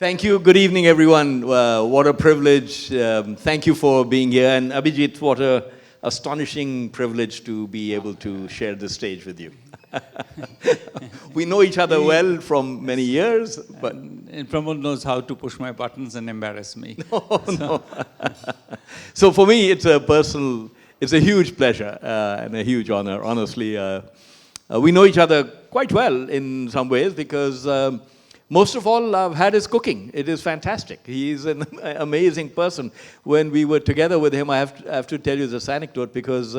Thank you. Good evening, everyone. What a privilege. Thank you for being here. And Abhijit, what an astonishing privilege to be able to share this stage with you. We know each other well from many years, but... And Pramod knows how to push my buttons and embarrass me. No. So for me, it's a huge pleasure and a huge honor, honestly. We know each other quite well in some ways because most of all, I've had his cooking. It is fantastic. He's an amazing person. When we were together with him, I have to tell you this anecdote because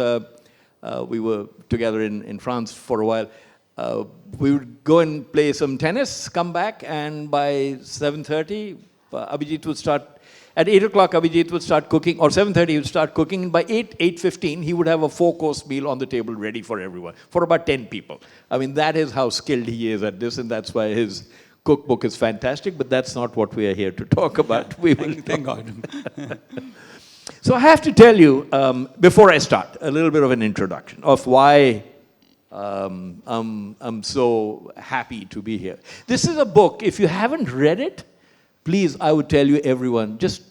we were together in France for a while. We would go and play some tennis, come back, and by 7:30, Abhijit would start. At 8 o'clock, Abhijit would start cooking, or 7:30, he would start cooking. And by 8:15, he would have a 4-course meal on the table ready for everyone, for about 10 people. I mean, that is how skilled he is at this, and that's why his cookbook is fantastic, but that's not what we are here to talk about. Thank God. So I have to tell you, before I start, a little bit of an introduction of why I'm so happy to be here. This is a book, if you haven't read it, please, I would tell you everyone, just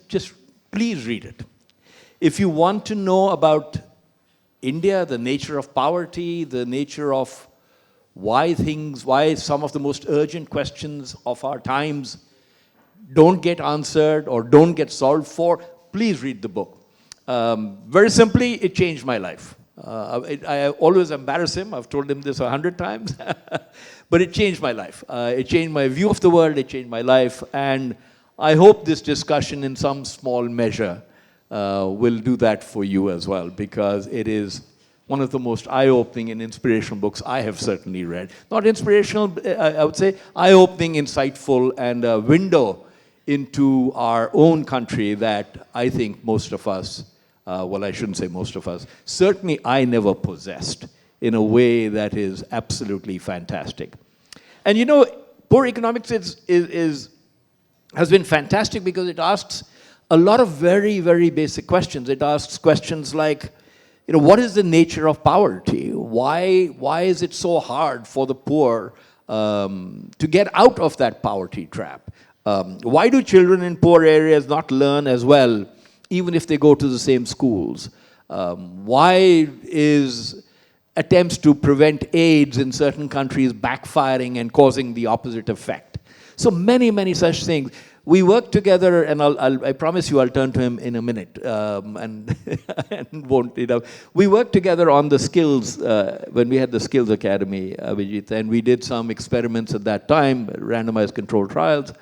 please read it. If you want to know about India, the nature of poverty, the nature of why some of the most urgent questions of our times don't get answered or don't get solved for, please read the book. Very simply, it changed my life. I always embarrass him. I've told him this 100 times. But it changed my life. It changed my view of the world. It changed my life. And I hope this discussion in some small measure will do that for you as well, because it is one of the most eye-opening and inspirational books I have certainly read. Not inspirational, I would say eye-opening, insightful, and a window into our own country that I think most of us, well, I shouldn't say most of us, certainly I never possessed in a way that is absolutely fantastic. And you know, Poor Economics has been fantastic because it asks a lot of very, very basic questions. It asks questions like, you know, what is the nature of poverty? Why is it so hard for the poor to get out of that poverty trap? Why do children in poor areas not learn as well, even if they go to the same schools? Why is attempts to prevent AIDS in certain countries backfiring and causing the opposite effect? So many, many such things. We work together, and I promise you I'll turn to him in a minute, and won't, you know. We worked together on the skills, when we had the Skills Academy, Abhijit, and we did some experiments at that time, randomized controlled trials.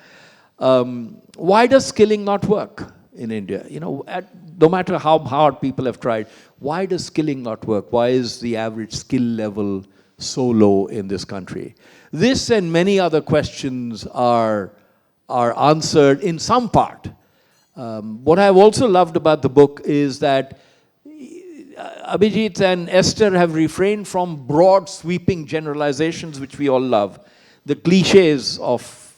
Why does skilling not work in India? You know, no matter how hard people have tried, why does skilling not work? Why is the average skill level so low in this country? This and many other questions are answered in some part. What I've also loved about the book is that Abhijit and Esther have refrained from broad, sweeping generalizations, which we all love, the cliches of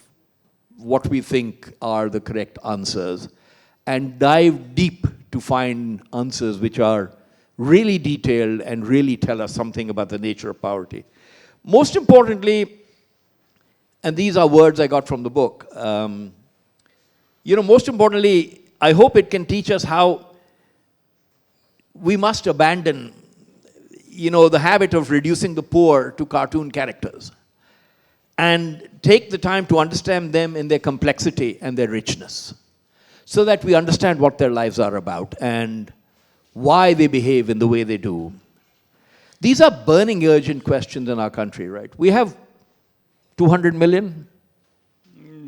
what we think are the correct answers, and dive deep to find answers which are really detailed and really tell us something about the nature of poverty. Most importantly, and these are words I got from the book, you know, most importantly, I hope it can teach us how we must abandon, you know, the habit of reducing the poor to cartoon characters and take the time to understand them in their complexity and their richness, so that we understand what their lives are about and why they behave in the way they do. These are burning, urgent questions in our country, right? We have 200 million?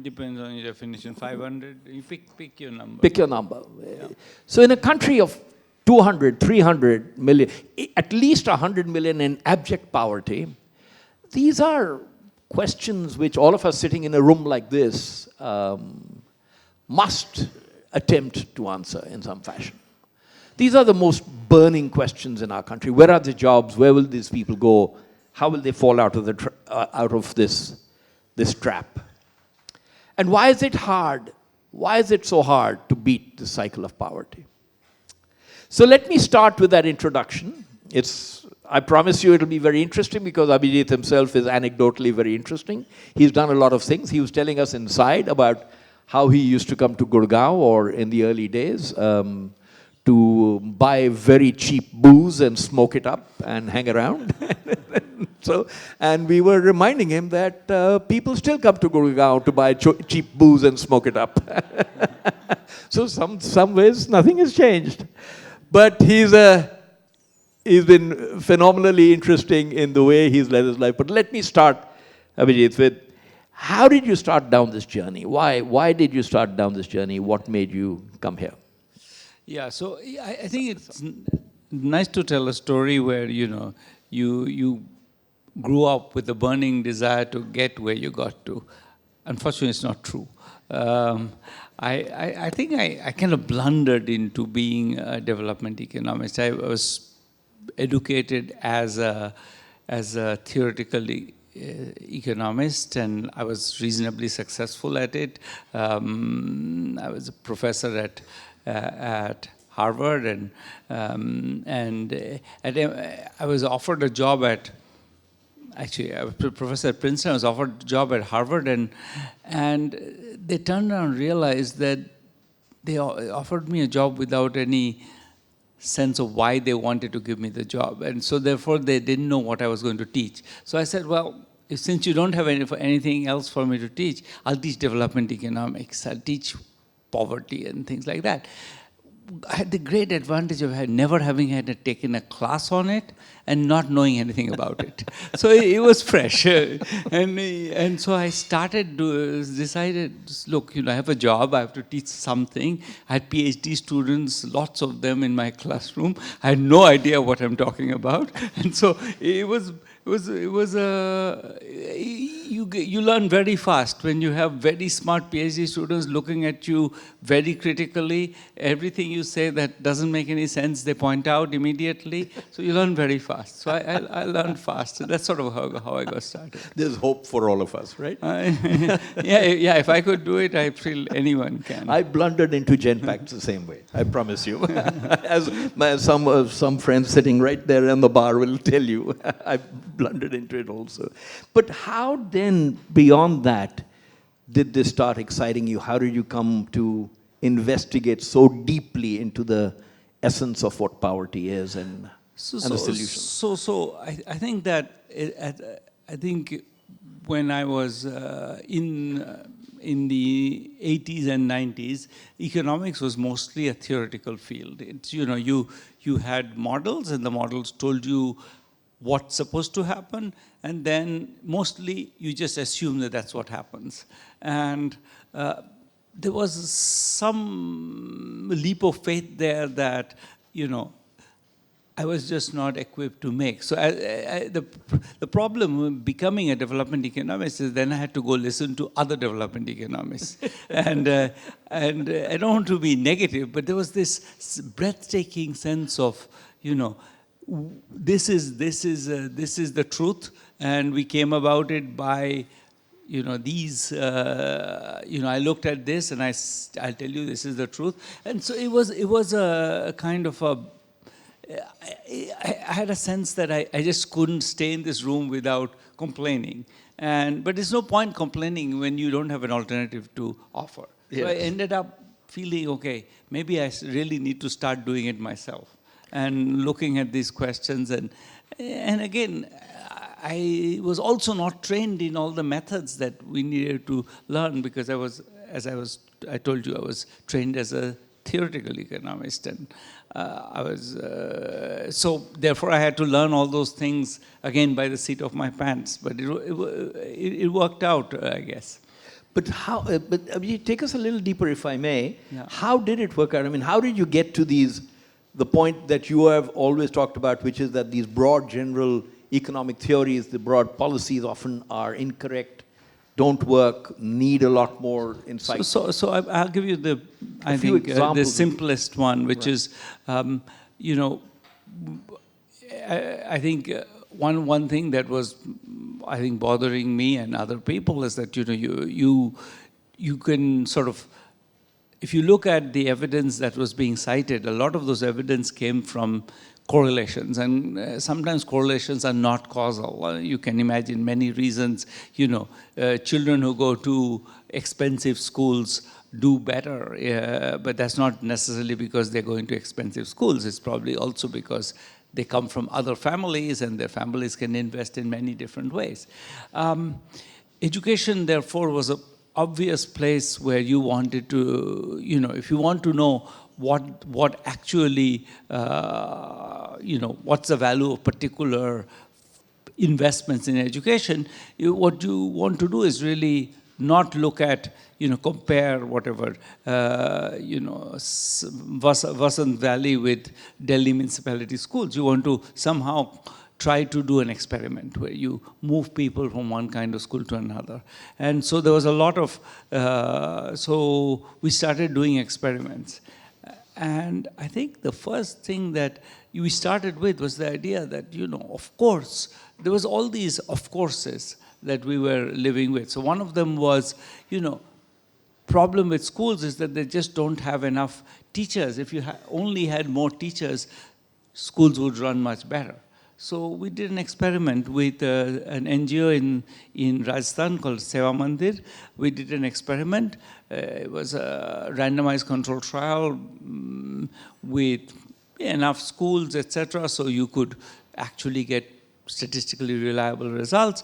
Depends on your definition. 500, you pick your number. Pick your number. Yeah. So in a country of 200, 300 million, at least 100 million in abject poverty, these are questions which all of us sitting in a room like this must attempt to answer in some fashion. These are the most burning questions in our country. Where are the jobs? Where will these people go? How will they fall out of this trap? And why is it hard? Why is it so hard to beat the cycle of poverty? So let me start with that introduction. I promise you it'll be very interesting because Abhijit himself is anecdotally very interesting. He's done a lot of things. He was telling us inside about how he used to come to Gurgaon, or in the early days, to buy very cheap booze and smoke it up and hang around. So, and we were reminding him that people still come to Gurgaon to buy cheap booze and smoke it up. So some ways nothing has changed. But he's been phenomenally interesting in the way he's led his life. But let me start, Abhijit, with how did you start down this journey? Why did you start down this journey? What made you come here? Yeah, so I think it's nice to tell a story where, you grew up with a burning desire to get where you got to. Unfortunately, it's not true. I think I kind of blundered into being a development economist. I was educated as a theoretical economist, and I was reasonably successful at it. I was a professor at Harvard, and I was offered a job at. Actually, I was a professor at Princeton. I was offered a job at Harvard, and they turned around and realized that they offered me a job without any sense of why they wanted to give me the job. And so therefore, they didn't know what I was going to teach. So I said, well, since you don't have anything else for me to teach, I'll teach development economics. I'll teach poverty and things like that. I had the great advantage of never having taken a class on it and not knowing anything about it. So it was fresh. And so I decided, look, I have a job, I have to teach something. I had PhD students, lots of them in my classroom. I had no idea what I'm talking about. And so you learn very fast when you have very smart PhD students looking at you very critically. Everything you say that doesn't make any sense, they point out immediately. So you learn very fast. So I learned fast. So that's sort of how I got started. There's hope for all of us, right? Yeah. If I could do it, I feel anyone can. I blundered into Genpact the same way, I promise you. As some friends sitting right there in the bar will tell you, I blundered into it also. But how then, beyond that, did this start exciting you? How did you come to investigate so deeply into the essence of what poverty is and the solution? So I think that I think when I was in the 80s and 90s, economics was mostly a theoretical field. It's, you had models, and the models told you what's supposed to happen, and then mostly you just assume that that's what happens. And there was some leap of faith there that, I was just not equipped to make. So the problem with becoming a development economist is then I had to go listen to other development economists. and I don't want to be negative, but there was this breathtaking sense of, this is the truth, and we came about it by, I looked at this and I'll tell you this is the truth. And so it was a kind of I had a sense that I just couldn't stay in this room without complaining. But there's no point complaining when you don't have an alternative to offer. Yes. So I ended up feeling, okay, maybe I really need to start doing it myself and looking at these questions. And again, I was also not trained in all the methods that we needed to learn, because I told you, I was trained as a theoretical economist, and so therefore I had to learn all those things again by the seat of my pants. But it worked out, I guess. But how? But Abhijit, take us a little deeper, if I may. Yeah. How did it work out? I mean, how did you get to the point that you have always talked about, which is that these broad general economic theories, the broad policies often are incorrect, don't work, need a lot more insight. So I'll give you the simplest one, which is, I think one thing that was, I think, bothering me and other people is that, you can sort of, if you look at the evidence that was being cited, a lot of those evidence came from correlations, and sometimes correlations are not causal. You can imagine many reasons. Children who go to expensive schools do better, but that's not necessarily because they're going to expensive schools. It's probably also because they come from other families, and their families can invest in many different ways. Education, therefore, was an obvious place where you wanted to, if you want to know what actually, what's the value of particular investments in education, what you want to do is really not look at, compare whatever, Vasant Valley with Delhi municipality schools. You want to somehow try to do an experiment where you move people from one kind of school to another. And so there was a lot of, so we started doing experiments. And I think the first thing that we started with was the idea that, of course, there was all these of courses that we were living with. So one of them was, problem with schools is that they just don't have enough teachers. If you only had more teachers, schools would run much better. So we did an experiment with an NGO in Rajasthan called Seva Mandir. We did an experiment. It was a randomized control trial with enough schools, etc., so you could actually get statistically reliable results.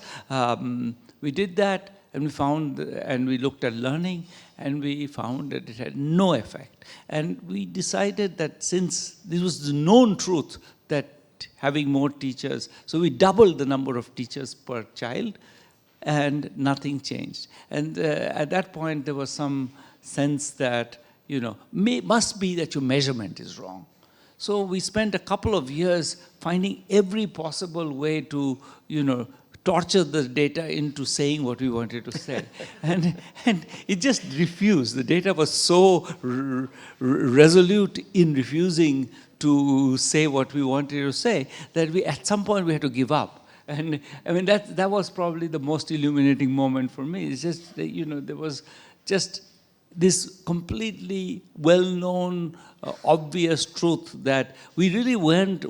We did that, and we found, and we looked at learning, and we found that it had no effect. And we decided that since this was the known truth that having more teachers, so we doubled the number of teachers per child, and nothing changed. And at that point, there was some sense that, must be that your measurement is wrong. So we spent a couple of years finding every possible way to, torture the data into saying what we wanted to say. and it just refused. The data was so resolute in refusing to say what we wanted to say that at some point we had to give up. And I mean, that was probably the most illuminating moment for me. It's just, there was just this completely well-known, obvious truth that we really weren't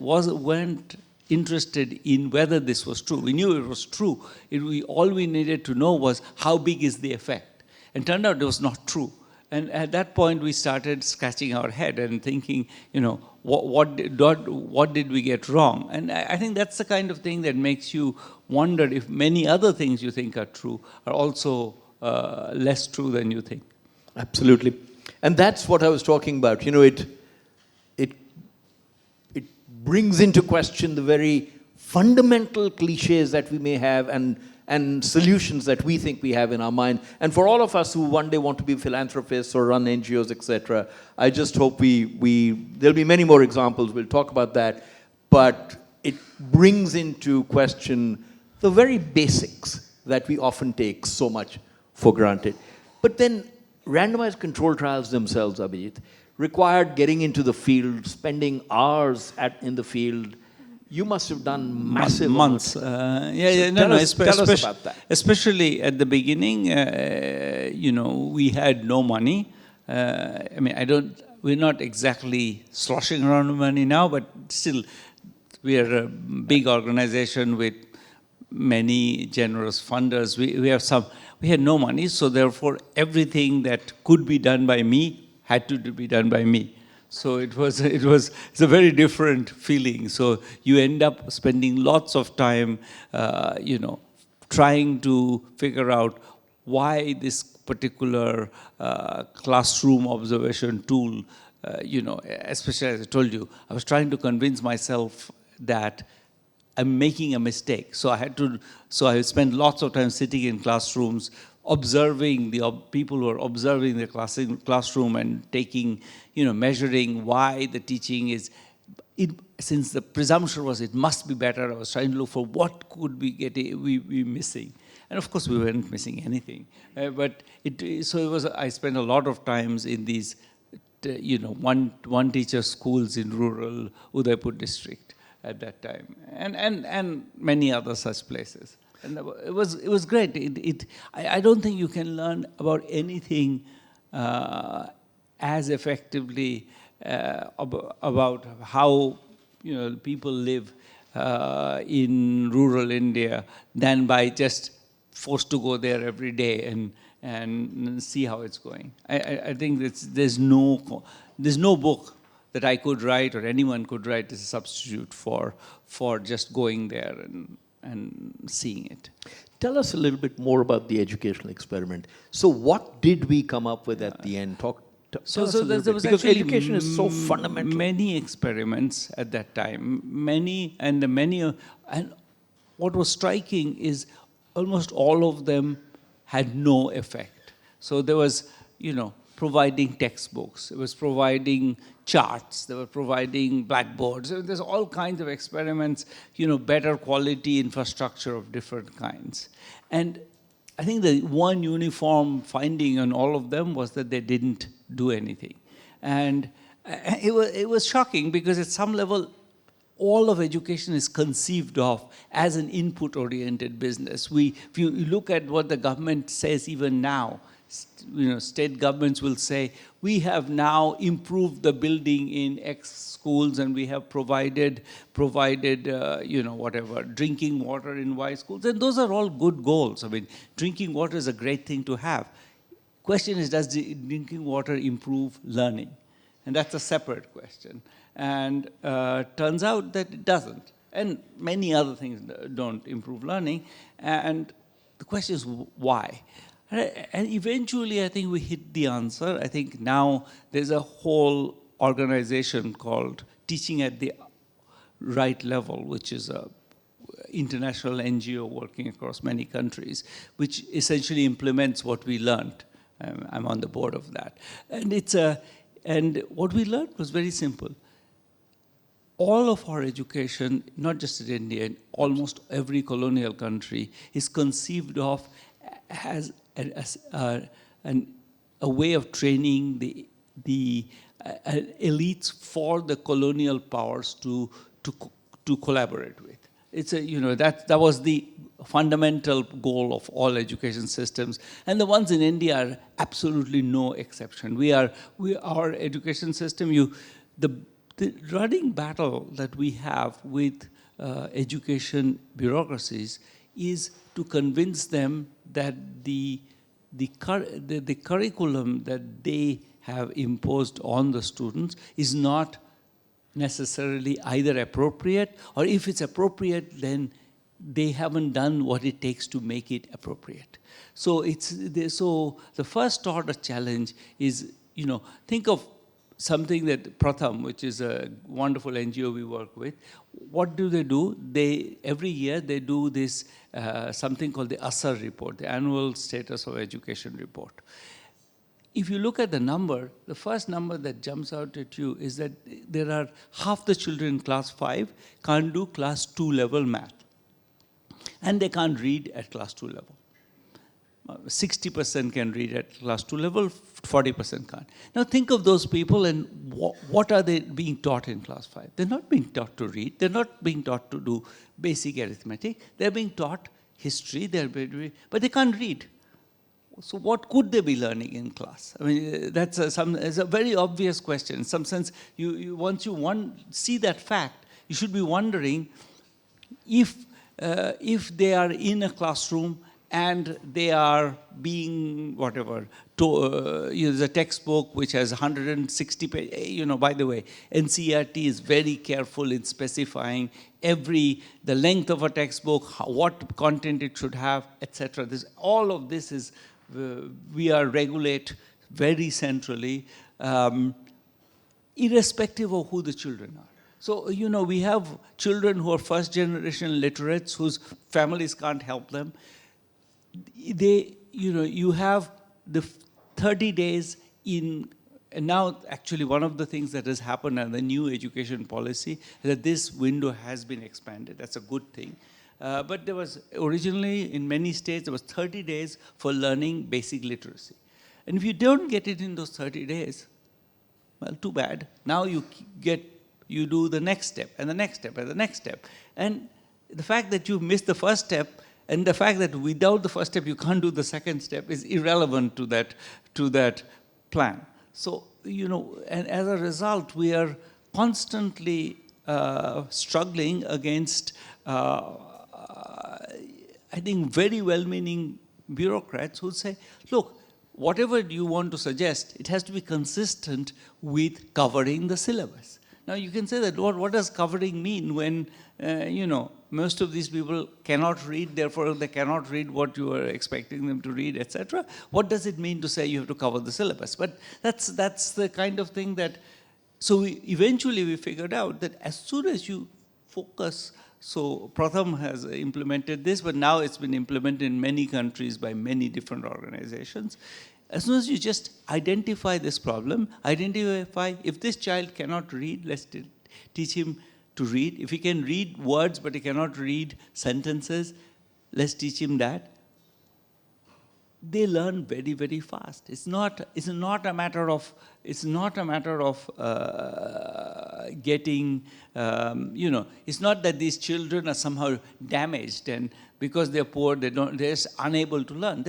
interested in whether this was true. We knew it was true. All we needed to know was how big is the effect. And turned out it was not true. And at that point, we started scratching our head and thinking, what did we get wrong? And I think that's the kind of thing that makes you wonder if many other things you think are true are also less true than you think. Absolutely. And that's what I was talking about. It brings into question the very fundamental cliches that we may have and solutions that we think we have in our mind. And for all of us who one day want to be philanthropists or run NGOs, etc., I just hope there'll be many more examples, we'll talk about that, but it brings into question the very basics that we often take so much for granted. But then randomized control trials themselves, Abhijit, required getting into the field, spending hours in the field. You must have done massive months. Tell us about that. Especially at the beginning, we had no money. We're not exactly sloshing around with money now, but still, we are a big organization with many generous funders. We had no money, so therefore everything that could be done by me had to be done by me. So it's a very different feeling. So you end up spending lots of time, trying to figure out why this particular classroom observation tool, especially as I told you, I was trying to convince myself that I'm making a mistake. So I spent lots of time sitting in classrooms, observing the people who are observing the classroom and taking, measuring why the teaching is, since the presumption was it must be better, I was trying to look for what could we missing. And of course we weren't missing anything. I spent a lot of times in these, one teacher schools in rural Udaipur district at that time, and many other such places. And it was great. I don't think you can learn about anything as effectively about how people live in rural India than by just forced to go there every day and see how it's going. I think there's no book that I could write or anyone could write as a substitute for just going there and seeing it. Tell us a little bit more about the educational experiment. So what did we come up with at the end? Tell us a little bit, was because actually education is so fundamental. Many experiments at that time, and what was striking is almost all of them had no effect. So there was, providing textbooks, it was providing charts, they were providing blackboards. There's all kinds of experiments, better quality infrastructure of different kinds. And I think the one uniform finding on all of them was that they didn't do anything. And it was shocking because at some level, all of education is conceived of as an input-oriented business. If you look at what the government says even now, state governments will say, we have now improved the building in X schools and we have provided whatever, drinking water in Y schools. And those are all good goals. I mean, drinking water is a great thing to have. Question is, does the drinking water improve learning? And that's a separate question. And turns out that it doesn't. And many other things don't improve learning. And the question is, why? And eventually, I think we hit the answer. I think now there's a whole organization called Teaching at the Right Level, which is an international NGO working across many countries, which essentially implements what we learned. I'm on the board of that. And what we learned was very simple. All of our education, not just in India, in almost every colonial country, is conceived of as a way of training the elites for the colonial powers to collaborate with. It's that was the fundamental goal of all education systems, and the ones in India are absolutely no exception. Our education system, the running battle that we have with education bureaucracies is to convince them that the curriculum that they have imposed on the students is not necessarily either appropriate, or if it's appropriate, then they haven't done what it takes to make it appropriate. So the first order challenge is, think of something that Pratham, which is a wonderful NGO we work with, what do? Every year they do this something called the ASAR report, the Annual Status of Education Report. If you look at the number, the first number that jumps out at you is that there are half the children in class 5 can't do class 2 level math. And they can't read at class 2 level. 60% can read at class 2 level, 40% can't. Now think of those people and what are they being taught in class 5? They're not being taught to read. They're not being taught to do basic arithmetic. They're being taught history, but they can't read. So what could they be learning in class? I mean, it's a very obvious question. In some sense, once you see that fact, you should be wondering if they are in a classroom and they are being, there's a textbook which has 160 pages. By the way, NCERT is very careful in specifying the length of a textbook, what content it should have, etc. All of this is, we are regulate very centrally, irrespective of who the children are. So, we have children who are first-generation literates whose families can't help them. You have the 30 days in, and now actually one of the things that has happened in the new education policy is that this window has been expanded. That's a good thing. But there was originally, in many states, there was 30 days for learning basic literacy. And if you don't get it in those 30 days, well, too bad. Now you do the next step, and the next step, and the next step. And the fact that you missed the first step, and the fact that without the first step you can't do the second step is irrelevant to that plan. So, and as a result, we are constantly struggling against, I think, very well-meaning bureaucrats who say, look, whatever you want to suggest, it has to be consistent with covering the syllabus. Now you can say that, what does covering mean when, most of these people cannot read, therefore they cannot read what you are expecting them to read, etc. What does it mean to say you have to cover the syllabus? But that's the kind of thing that, so eventually we figured out that as soon as you focus, so Pratham has implemented this, but now it's been implemented in many countries by many different organizations. As soon as you just identify this problem, identify if this child cannot read, let's teach him to read. If he can read words but he cannot read sentences, let's teach him that. They learn very, very fast. It's not a matter of getting, it's not that these children are somehow damaged and because they're poor, they're just unable to learn.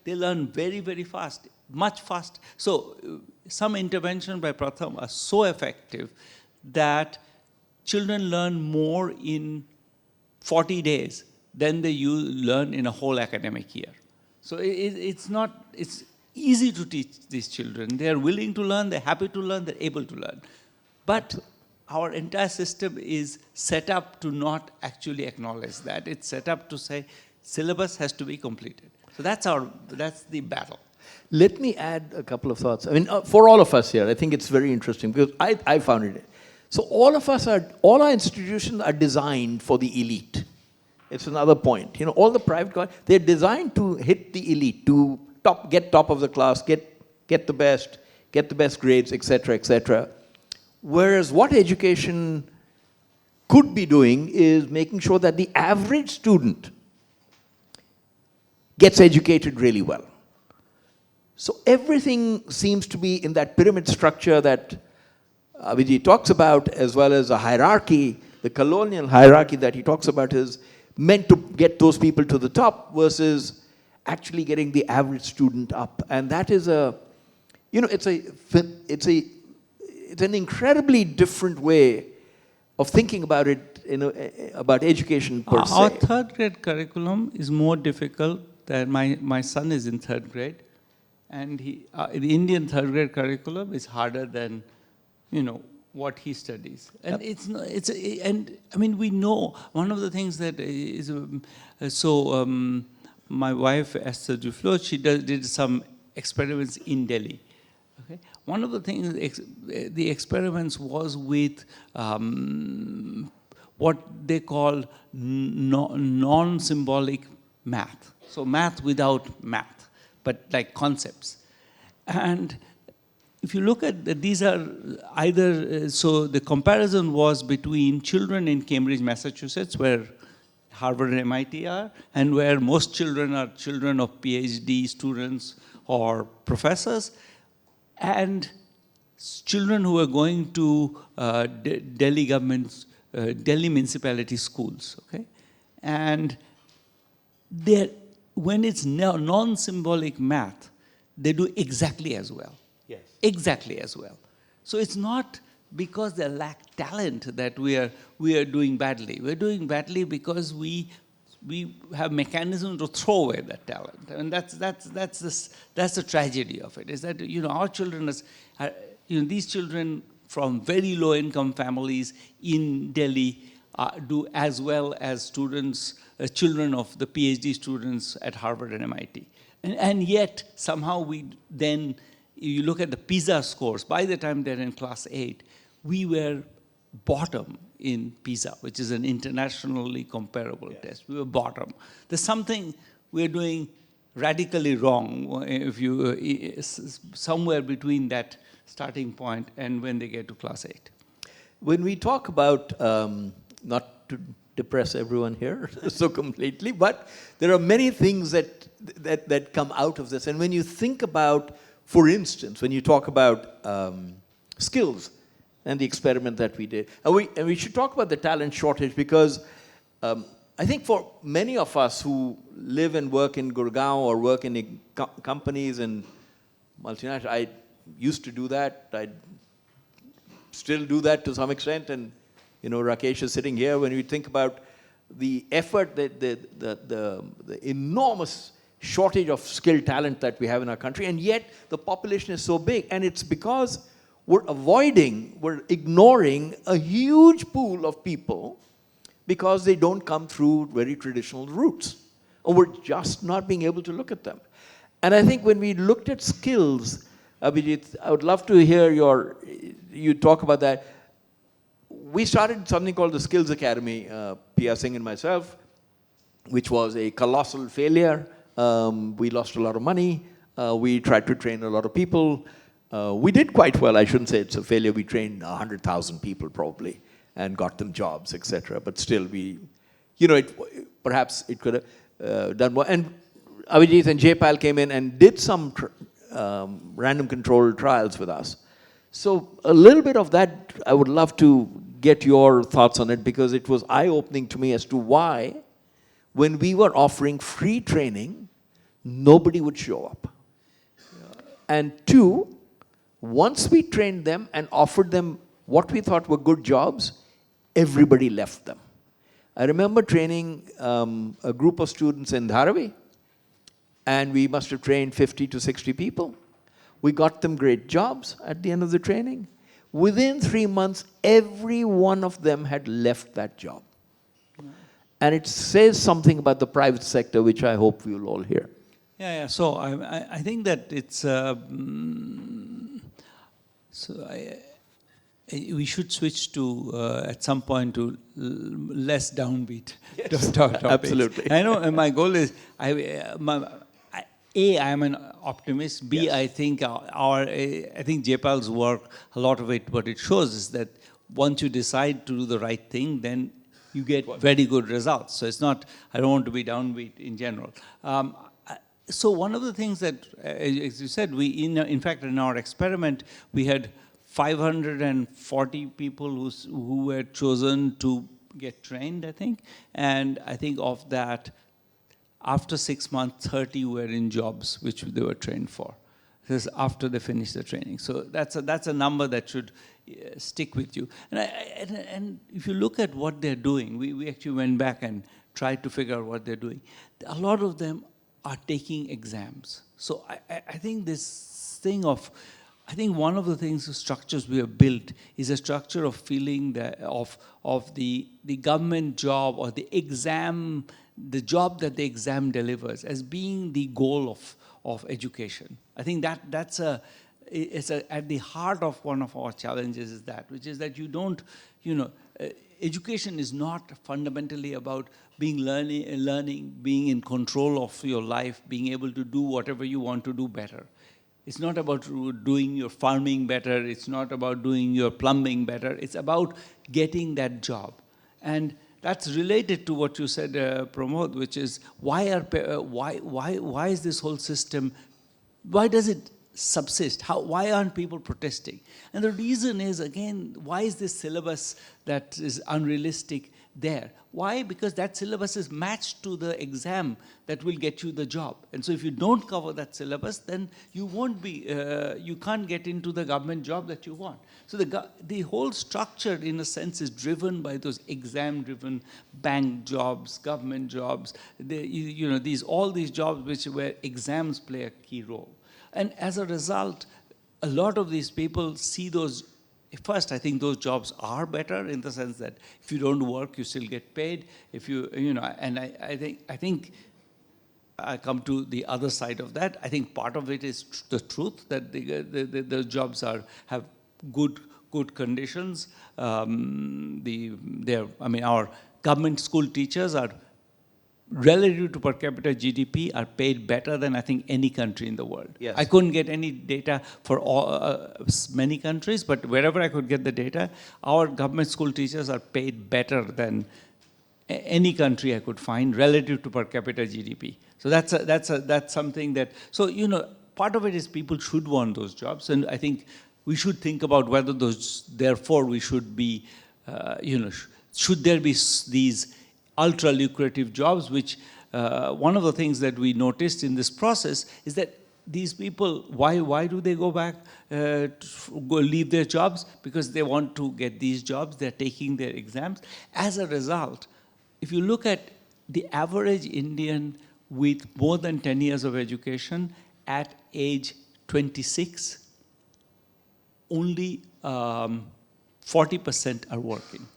They learn very, very fast, much fast. So some intervention by Pratham are so effective that children learn more in 40 days than they learn in a whole academic year. So it's easy to teach these children. They're willing to learn, they're happy to learn, they're able to learn. But our entire system is set up to not actually acknowledge that. It's set up to say syllabus has to be completed. So that's the battle. Let me add a couple of thoughts. I mean, for all of us here, I think it's very interesting because I found it. So all our institutions are designed for the elite. It's another point. All the private colleges, they're designed to hit the elite, to get top of the class, get the best grades, etc., etc. Whereas what education could be doing is making sure that the average student gets educated really well. So everything seems to be in that pyramid structure that Abhijit talks about, as well as a hierarchy. The colonial hierarchy that he talks about is meant to get those people to the top versus actually getting the average student up. And that is it's an incredibly different way of thinking about it, about education per se. Our third grade curriculum is more difficult than my son is in third grade. And the Indian third grade curriculum is harder than, what he studies. And yep. We know one of the things that is, my wife, Esther Duflo, she did some experiments in Delhi. Okay? One of the things, the experiments was with what they call non-symbolic math. So math without math, but like concepts. And if you look at these are either, so the comparison was between children in Cambridge, Massachusetts, where Harvard and MIT are, and where most children are children of PhD students or professors, and children who are going to Delhi government's, Delhi municipality schools, okay? And when it's non-symbolic math, they do exactly as well. Yes. Exactly as well. So it's not because they lack talent that we are doing badly. We're doing badly because we have mechanisms to throw away that talent, and that's the tragedy of it. Is that our children these children from very low income families in Delhi do as well as children of the PhD students at Harvard and MIT. And yet, somehow you look at the PISA scores, by the time they're in class 8, we were bottom in PISA, which is an internationally comparable test. We were bottom. There's something we're doing radically wrong if you somewhere between that starting point and when they get to class 8. When we talk about, not to depress everyone here so completely, but there are many things that come out of this. And when you think about, for instance, when you talk about skills and the experiment that we did, and we should talk about the talent shortage because I think for many of us who live and work in Gurgaon or work in companies and multinational, I used to do that. I still do that to some extent, and Rakesh is sitting here. When we think about the effort, the enormous shortage of skilled talent that we have in our country, and yet the population is so big. And it's because we're ignoring a huge pool of people because they don't come through very traditional routes. Or we're just not being able to look at them. And I think when we looked at skills, Abhijit, I would love to hear you talk about that. We started something called the Skills Academy, P.R. Singh and myself, which was a colossal failure. We lost a lot of money. We tried to train a lot of people. We did quite well. I shouldn't say it's a failure. We trained 100,000 people probably and got them jobs, etc. But still, perhaps it could have done more. And Abhijit and Jaypal came in and did some random control trials with us. So a little bit of that, I would love to get your thoughts on it, because it was eye-opening to me as to why, when we were offering free training, nobody would show up. And two, once we trained them and offered them what we thought were good jobs, everybody left them. I remember training a group of students in Dharavi, and we must have trained 50 to 60 people. We got them great jobs at the end of the training. Within 3 months, every one of them had left that job. And it says something about the private sector, which I hope we will all hear. Yeah. So I think that it's we should switch to at some point to less downbeat topics. Absolutely. I know, and my goal is I'm an optimist. B, yes. I think Jaypal's work, a lot of it, what it shows is that once you decide to do the right thing, then you get very good results. So it's not, I don't want to be downbeat in general. So one of the things that, as you said, in fact, in our experiment, we had 540 people who were chosen to get trained, I think. And I think of that, after 6 months, 30 were in jobs which they were trained for. This is after they finished the training. So that's a number that should stick with you. And if you look at what they're doing, we actually went back and tried to figure out what they're doing. A lot of them are taking exams. So I think this thing of, I think one of the things, the structures we have built is a structure of feeling that of the government job or the exam, the job that the exam delivers as being the goal of education. I think that's at the heart of one of our challenges is that, which is that you don't, education is not fundamentally about learning, being in control of your life, being able to do whatever you want to do better. It's not about doing your farming better. It's not about doing your plumbing better. It's about getting that job. And that's related to what you said, Pramod, which is why is this whole system, why does it subsist? Why aren't people protesting? And the reason is, again, why is this syllabus that is unrealistic there? Why? Because that syllabus is matched to the exam that will get you the job. And so if you don't cover that syllabus, then you won't be, you can't get into the government job that you want. So the whole structure, in a sense, is driven by those exam-driven bank jobs, government jobs, all these jobs where exams play a key role. And as a result, a lot of these people see those. First, I think those jobs are better in the sense that if you don't work, you still get paid. If and I think I come to the other side of that. I think part of it is the truth that the jobs have good conditions. Our government school teachers are, relative to per capita GDP, are paid better than I think any country in the world. Yes. I couldn't get any data for many countries, but wherever I could get the data, our government school teachers are paid better than any country I could find relative to per capita GDP. So that's something that, so part of it is people should want those jobs, and I think we should think about whether therefore we should be, should there be these ultra lucrative jobs, which one of the things that we noticed in this process is that these people, why do they go back, go leave their jobs? Because they want to get these jobs, they're taking their exams. As a result, if you look at the average Indian with more than 10 years of education at age 26, only 40% are working.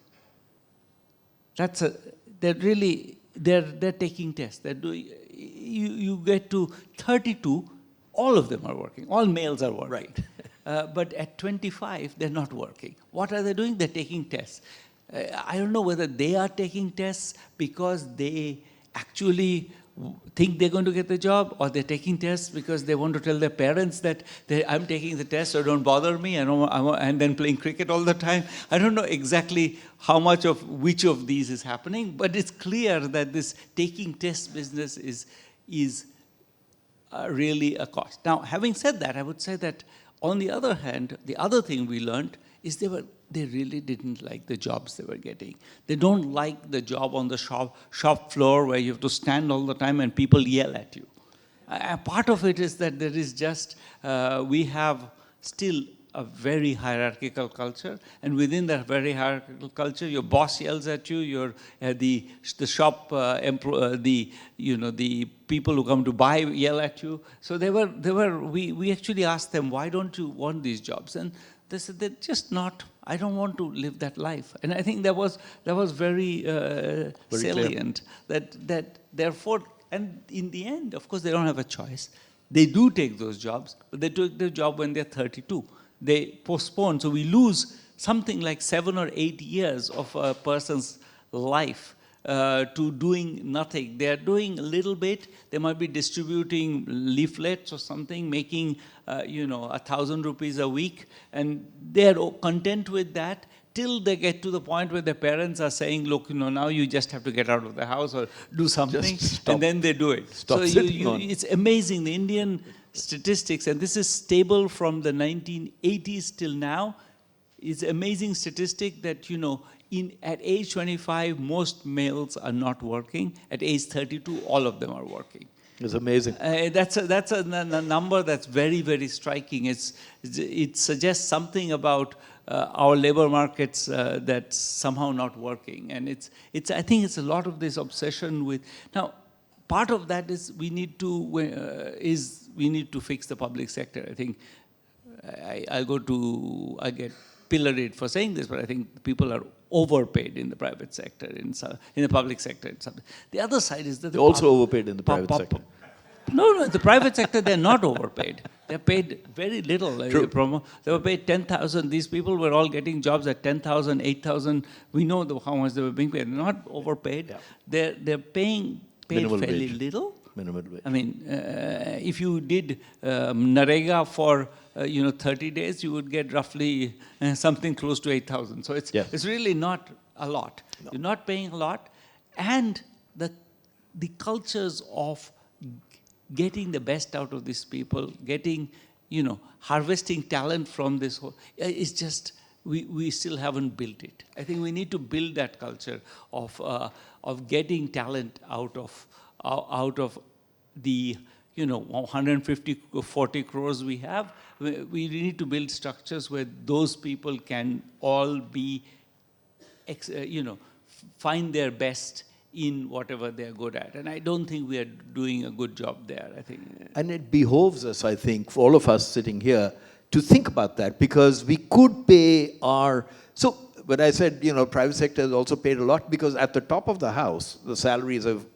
They're taking tests. They're doing, you get to 32, all of them are working. All males are working. Right. But at 25, they're not working. What are they doing? They're taking tests. I don't know whether they are taking tests because they actually think they're going to get the job, or they're taking tests because they want to tell their parents that I'm taking the test, so don't bother me, and then playing cricket all the time. I don't know exactly how much of which of these is happening, but it's clear that this taking test business is really a cost. Now, having said that, I would say that on the other hand, the other thing we learned is they really didn't like the jobs they were getting. They don't like the job on the shop floor where you have to stand all the time and people yell at you. Part of it is that there is just, we have still a very hierarchical culture, and within that very hierarchical culture, your boss yells at you, the shop the people who come to buy yell at you. So we actually asked them, why don't you want these jobs? And they said, they're just not, I don't want to live that life. And I think that was very salient, that therefore, and in the end, of course, they don't have a choice. They do take those jobs, but they took the job when they're 32. They postpone, so we lose something like 7 or 8 years of a person's life to doing nothing. They are doing a little bit. They might be distributing leaflets or something, making 1,000 rupees a week, and they are content with that till they get to the point where their parents are saying, look, now you just have to get out of the house or do something, and then they do it. It's amazing, the Indian statistics, and this is stable from the 1980s till now. It's an amazing statistic that, at age 25, most males are not working. At age 32, all of them are working. It's amazing. That's a number that's very, very striking. It suggests something about our labor markets that's somehow not working. And I think it's a lot of this obsession with, now, part of that is we need to fix the public sector. I think I get pilloried for saying this, but I think people are overpaid in the private sector, in the public sector. The other side is that they're also overpaid in the private sector. No, in the private sector they're not overpaid. They're paid very little. True. They were paid 10,000. These people were all getting jobs at 10,000, 8,000. We know how much they were being paid. They're not overpaid. Yeah. They're paid fairly little. Minimum wage. I mean, if you did Narega for 30 days, you would get roughly something close to 8,000. So it's really not a lot. No. You're not paying a lot, and the cultures of getting the best out of these people, getting harvesting talent from this whole, it's just we still haven't built it. I think we need to build that culture of getting talent out of the 140 crores we have. We need to build structures where those people can all be, find their best in whatever they're good at. And I don't think we are doing a good job there, I think. And it behoves us, I think, for all of us sitting here, to think about that, because we could pay so when I said, private sector has also paid a lot, because at the top of the house, the salaries have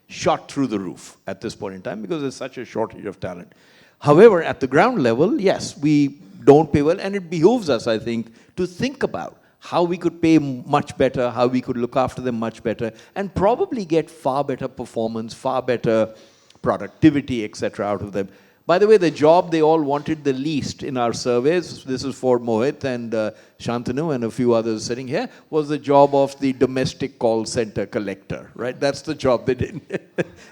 shot through the roof at this point in time because there's such a shortage of talent. However, at the ground level, yes, we don't pay well, and it behooves us, I think, to think about how we could pay much better, how we could look after them much better, and probably get far better performance, far better productivity, etc. out of them. By the way, the job they all wanted the least in our surveys, this is for Mohit and Shantanu and a few others sitting here, was the job of the domestic call center collector, right? That's the job they didn't.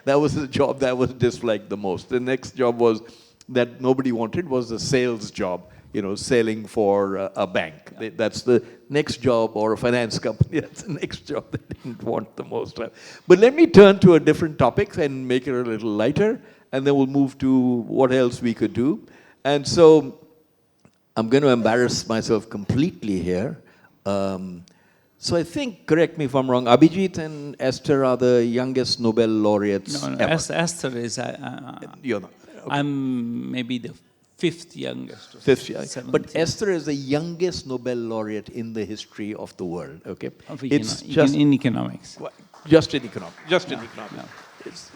That was the job that was disliked the most. The next job that nobody wanted was the sales job, selling for a bank. That's the next job, or a finance company. That's the next job they didn't want the most. But let me turn to a different topic and make it a little lighter. and then we'll move to what else we could do. And so I'm going to embarrass myself completely here. So I think, correct me if I'm wrong, Abhijit and Esther are the youngest Nobel laureates No, ever. Esther is, You're not. Okay. I'm maybe the fifth youngest. Fifth year. Seventh, But yeah. Esther is the youngest Nobel laureate in the history of the world. Okay, It's just in economics. Just in economics. Just in economics.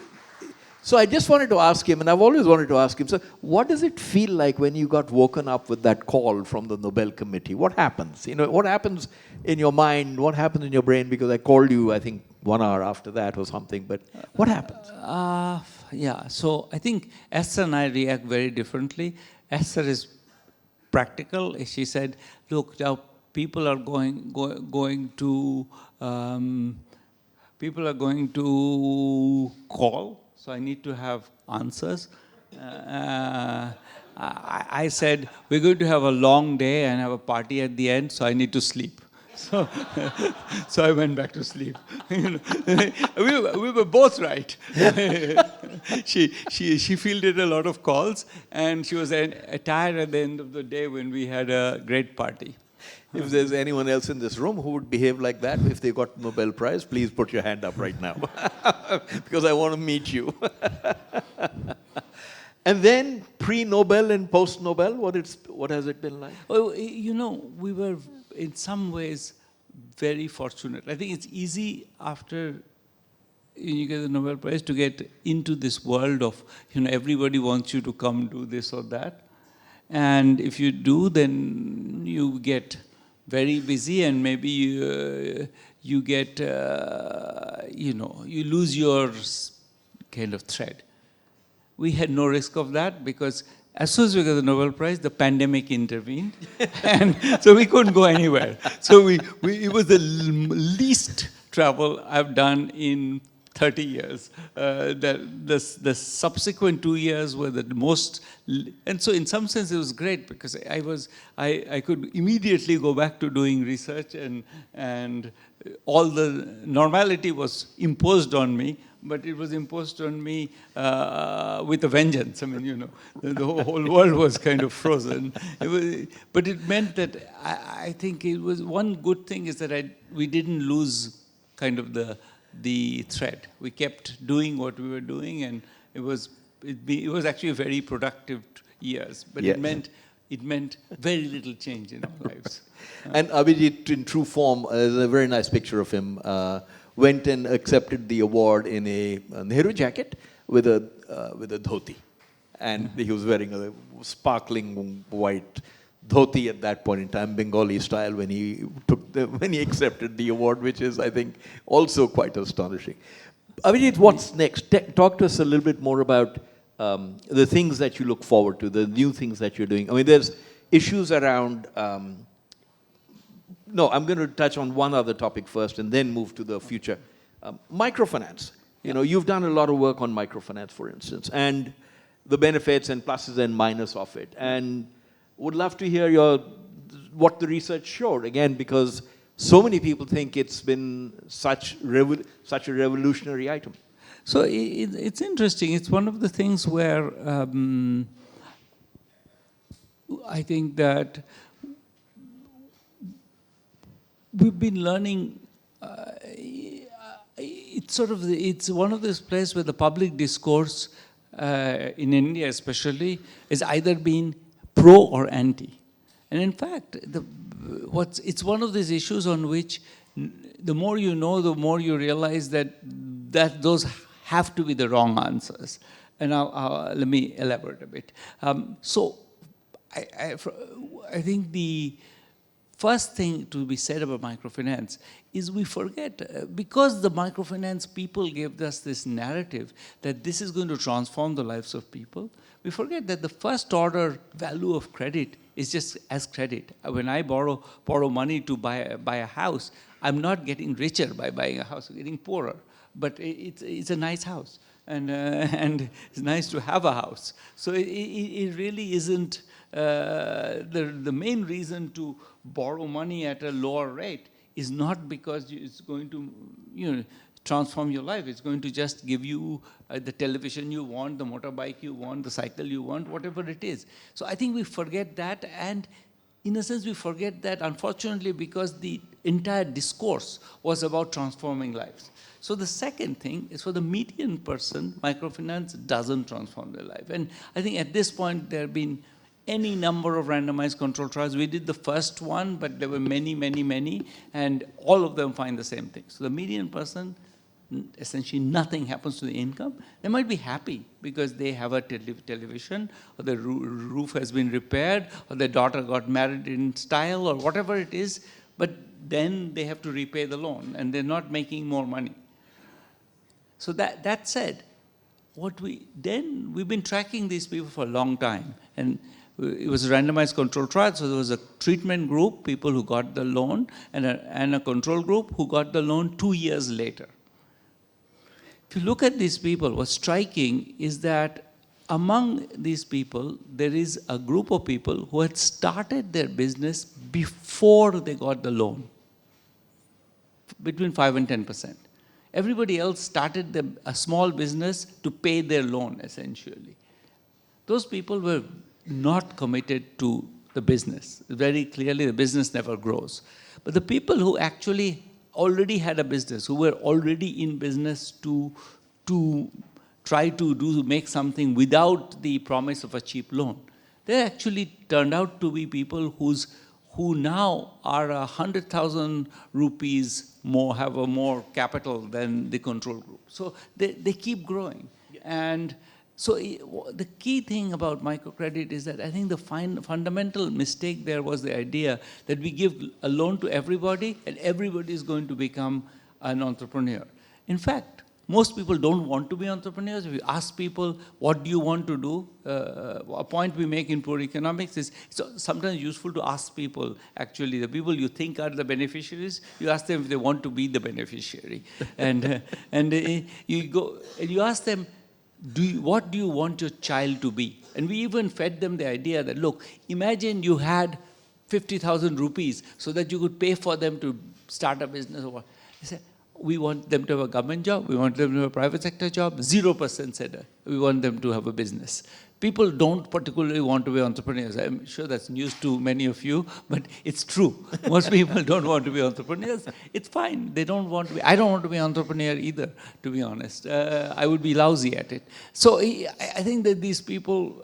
So I just wanted to ask him, and I've always wanted to ask him, so what does it feel like when you got woken up with that call from the Nobel Committee? What happens? You know, what happens in your mind? What happens in your brain? Because I called you, I think, 1 hour after that or something, but what happens? Yeah, so I think Esther and I react very differently. Esther is practical. She said, look, now people are going to call, so I need to have answers. I said, we're going to have a long day and have a party at the end, so I need to sleep. So, so I went back to sleep. You know, we were both right. She fielded a lot of calls, and she was tired at the end of the day when we had a great party. If there's anyone else in this room who would behave like that if they got Nobel Prize, please put your hand up right now. Because I want to meet you. And then pre-Nobel and post-Nobel, what has it been like? Oh, you know, we were in some ways very fortunate. I think it's easy after you get the Nobel Prize to get into this world of, you know, everybody wants you to come do this or that. And if you do, then you get very busy, and maybe you get, you know, you lose your kind of thread. We had no risk of that because as soon as we got the Nobel Prize, the pandemic intervened, and so we couldn't go anywhere. So it was the least travel I've done in 30 years. The subsequent 2 years were the most, and so in some sense it was great because I could immediately go back to doing research, and all the normality was imposed on me, but it was imposed on me with a vengeance. I mean, you know, the whole world was kind of frozen. But it meant that I think it was one good thing is that we didn't lose kind of the thread. We kept doing what we were doing, and it was actually a very productive years. But yes. it meant very little change in our lives. And Abhijit, in true form, there's a very nice picture of him. Went and accepted the award in a Nehru jacket with a dhoti, and he was wearing a sparkling white dhoti at that point in time, Bengali style, when he accepted the award, which is, I think, also quite astonishing. Abhijit, what's next? Talk to us a little bit more about the things that you look forward to, the new things that you're doing. I mean, there's issues around. No, I'm going to touch on one other topic first and then move to the future. Microfinance. You know, you've done a lot of work on microfinance, for instance, and the benefits and pluses and minuses of it. And would love to hear what the research showed, again, because so many people think it's been such a revolutionary item. So it's interesting. It's one of the things where I think that we've been learning. It's one of those places where the public discourse in India, especially, is either been pro or anti, and in fact, it's one of these issues on which the more you know, the more you realize that those have to be the wrong answers. And let me elaborate a bit. So I think the first thing to be said about microfinance is we forget, because the microfinance people gave us this narrative that this is going to transform the lives of people, we forget that the first order value of credit is just as credit. When I borrow money to buy a house, I'm not getting richer by buying a house, I'm getting poorer. But it's a nice house, and it's nice to have a house. So it really isn't the main reason to borrow money at a lower rate is not because it's going to transform your life. It's going to just give you the television you want, the motorbike you want, the cycle you want, whatever it is. So I think we forget that, and in a sense we forget that, unfortunately, because the entire discourse was about transforming lives. So the second thing is, for the median person, microfinance doesn't transform their life. And I think at this point there have been any number of randomized control trials. We did the first one, but there were many, many, many, and all of them find the same thing. So the median person, essentially nothing happens to the income. They might be happy because they have a television, or the roof has been repaired, or their daughter got married in style, or whatever it is, but then they have to repay the loan, and they're not making more money. So that said, we've been tracking these people for a long time, and it was a randomized control trial, so there was a treatment group, people who got the loan, and a control group who got the loan 2 years later. If you look at these people, what's striking is that among these people, there is a group of people who had started their business before they got the loan, between 5 and 10%. Everybody else started a small business to pay their loan, essentially. Those people were not committed to the business. Very clearly, the business never grows. But the people who actually already had a business, who were already in business to try to make something without the promise of a cheap loan, they actually turned out to be people who now are 100,000 rupees more, have a more capital than the control group. So they keep growing. Yeah. And so the key thing about microcredit is that I think the fundamental mistake there was the idea that we give a loan to everybody and everybody is going to become an entrepreneur. In fact, most people don't want to be entrepreneurs. If you ask people, what do you want to do? A point we make in poor economics is it's sometimes useful to ask people, actually, the people you think are the beneficiaries, you ask them if they want to be the beneficiary. And you go and you ask them, what do you want your child to be? And we even fed them the idea that, look, imagine you had 50,000 rupees so that you could pay for them to start a business or what. They said, we want them to have a government job, we want them to have a private sector job. 0% said we want them to have a business. People don't particularly want to be entrepreneurs. I'm sure that's news to many of you, but it's true. Most people don't want to be entrepreneurs. It's fine. They don't want to be. I don't want to be an entrepreneur either, to be honest. I would be lousy at it. So I think that these people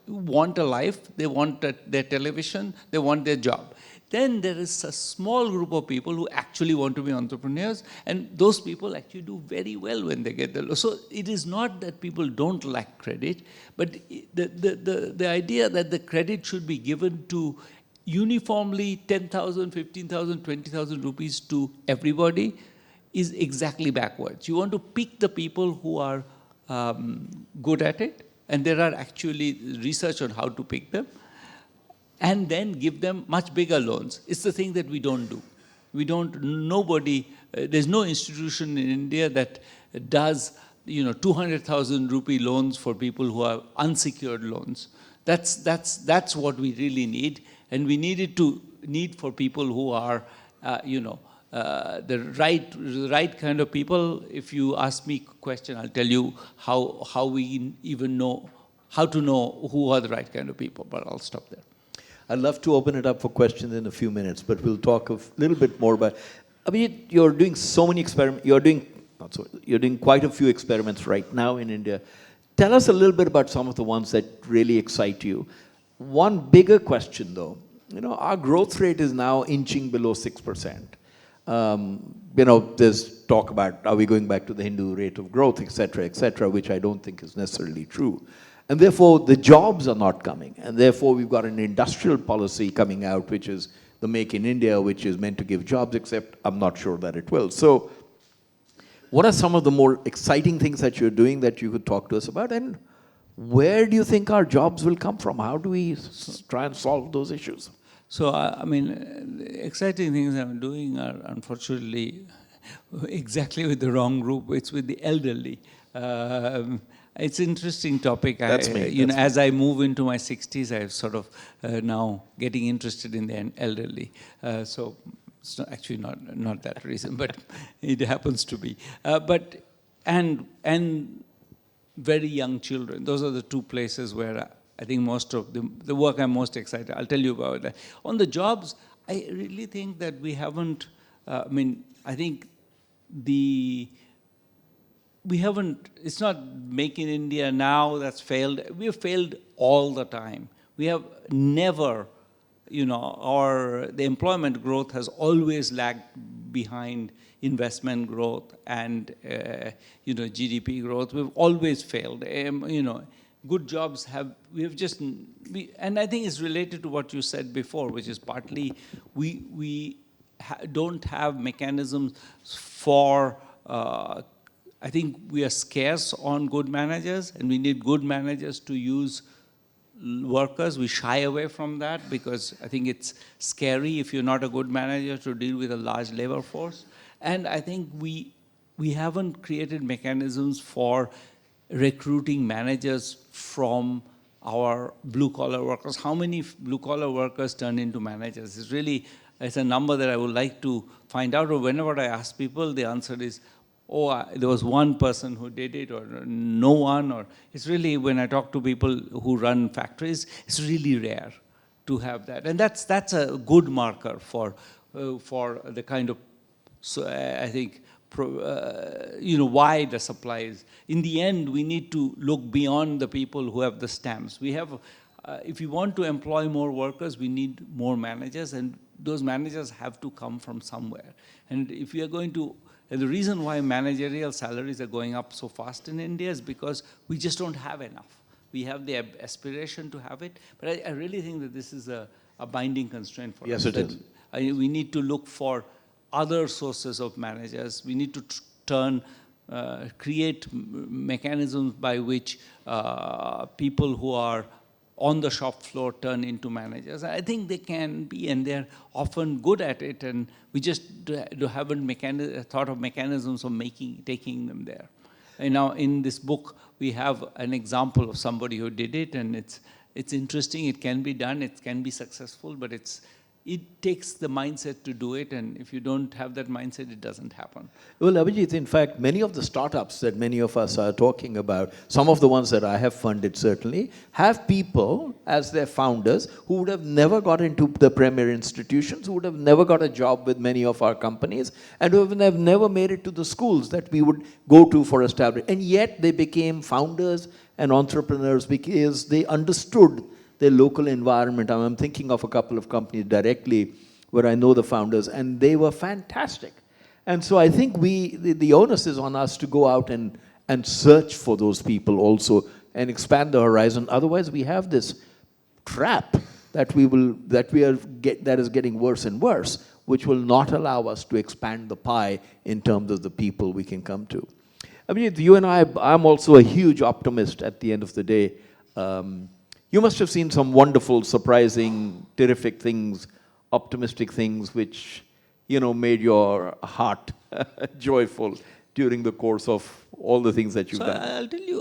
want a life, they want their television, they want their job. Then there is a small group of people who actually want to be entrepreneurs, and those people actually do very well when they get the loan. So it is not that people don't lack credit, but the idea that the credit should be given to uniformly 10,000, 15,000, 20,000 rupees to everybody is exactly backwards. You want to pick the people who are good at it, and there are actually research on how to pick them, and then give them much bigger loans. It's the thing that we don't do. There's no institution in India that does 200,000 rupee loans for people who have unsecured loans. That's what we really need, and we need for people who are the right kind of people. If you ask me a question, I'll tell you how we even know how to know who are the right kind of people. But I'll stop there. I'd love to open it up for questions in a few minutes, but we'll talk a little bit more about. Abhijit, you're doing so many experiments. You're doing quite a few experiments right now in India. Tell us a little bit about some of the ones that really excite you. One bigger question, though, our growth rate is now inching below 6%. There's talk about, are we going back to the Hindu rate of growth, et cetera, which I don't think is necessarily true. And therefore, the jobs are not coming. And therefore, we've got an industrial policy coming out, which is the Make in India, which is meant to give jobs, except I'm not sure that it will. So what are some of the more exciting things that you're doing that you could talk to us about? And where do you think our jobs will come from? How do we try and solve those issues? So, the exciting things I'm doing are, unfortunately, exactly with the wrong group. It's with the elderly. It's an interesting topic. That's me. As I move into my 60s, I'm sort of now getting interested in the elderly. So It's not, actually not that reason, but it happens to be. And very young children. Those are the two places where I think most of the work I'm most excited. I'll tell you about that. On the jobs, I really think that we haven't, I think we haven't, it's not Make in India now that's failed. We have failed all the time. We have never, the employment growth has always lagged behind investment growth and, GDP growth. We've always failed. Good jobs and I think it's related to what you said before, which is partly we don't have mechanisms for, I think we are scarce on good managers, and we need good managers to use workers. We shy away from that because I think it's scary if you're not a good manager to deal with a large labor force. And I think we haven't created mechanisms for recruiting managers from our blue-collar workers. How many blue-collar workers turn into managers? It's a number that I would like to find out. Or whenever I ask people, the answer is, there was one person who did it, or no one. Or it's really, when I talk to people who run factories, it's really rare to have that. And that's a good marker for the kind of, I think, why the supply is. In the end, we need to look beyond the people who have the stamps. We have, if we want to employ more workers, we need more managers, and those managers have to come from somewhere. And if we are going to, and the reason why managerial salaries are going up so fast in India is because we just don't have enough. We have the aspiration to have it, but I really think that this is a binding constraint for us. Yes, it is. We need to look for other sources of managers. We need to create mechanisms by which people who are on the shop floor turn into managers. I think they can be, and they're often good at it, and we just haven't thought of mechanisms of taking them there. And now in this book, we have an example of somebody who did it, and it's interesting. It can be done. It can be successful, but it takes the mindset to do it, and if you don't have that mindset, it doesn't happen. Well, Abhijit, in fact, many of the startups that many of us are talking about, some of the ones that I have funded certainly, have people as their founders who would have never got into the premier institutions, who would have never got a job with many of our companies, and who have never made it to the schools that we would go to for establishment. And yet they became founders and entrepreneurs because they understood their local environment. I'm thinking of a couple of companies directly where I know the founders, and they were fantastic. And so I think the onus is on us to go out and search for those people also and expand the horizon. Otherwise, we have this trap that is getting worse and worse, which will not allow us to expand the pie in terms of the people we can come to. I mean, you and I'm also a huge optimist at the end of the day. You must have seen some wonderful, surprising, terrific things, optimistic things, which, made your heart joyful during the course of all the things that you've done. I'll tell you,